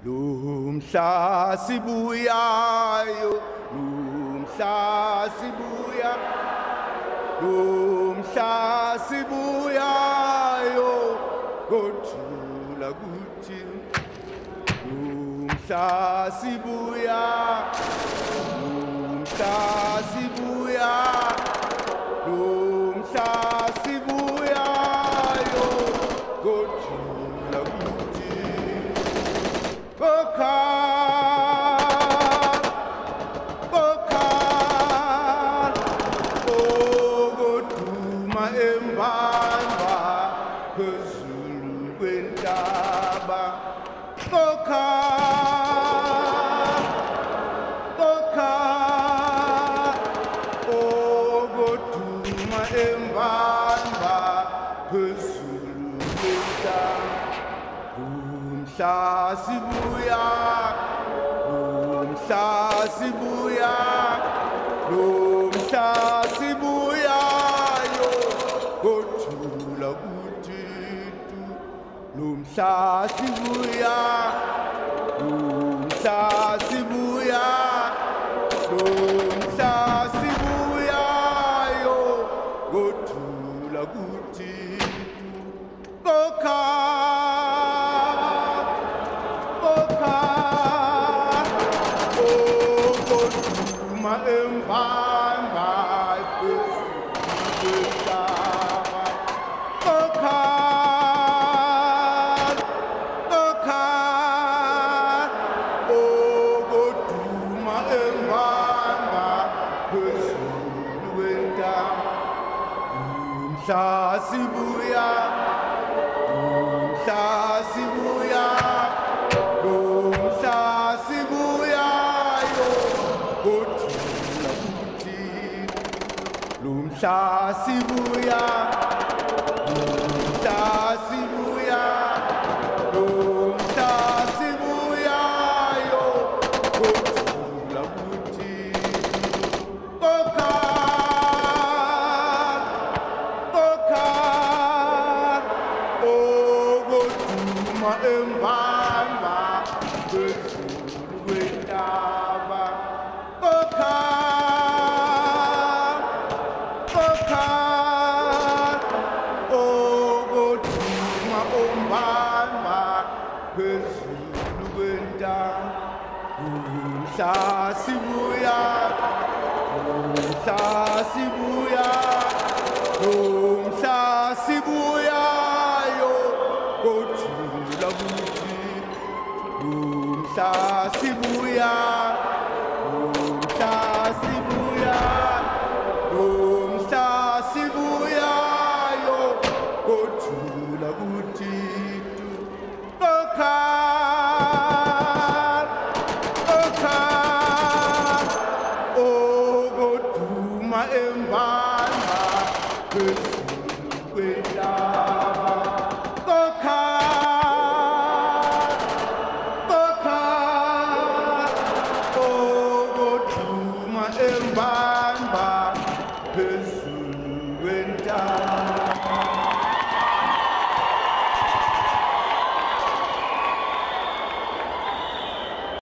Lumhla sibuyayo, lumhla sibuya, lumhla sibuyayo, gothula kuthi. Lumhla sibuya, lumhla sibuya, lumhla sibuyayo, gothula kuthi. Embamba phezulu kwentaba ogoduma embamba phezulu kwentaba lumhla sibuya lumhla sibuya lumhla sibuya gothula kuthi lumhla sibuya lumhla sibuya lumhla sibuyayo gothula kuthi ogoduma embamba Lumhla sibuya, lumhla sibuya, lumhla sibuyayo, gothula kuthi. Lumhla sibuya, lumhla sibuya, lumhla sibuyayo, gothula kuthi. Embamba phezulu kwentaba ogoduma ombamba phezulu kwentaba lumhla sibuya lumhla sibuya lumhla sibuyayo gothula kuthi lumhla sibuya lumhla sibuya lumhla sibuyayo gothula kuthi ogoduma embamba phezulu kwentaba ogoduma embamba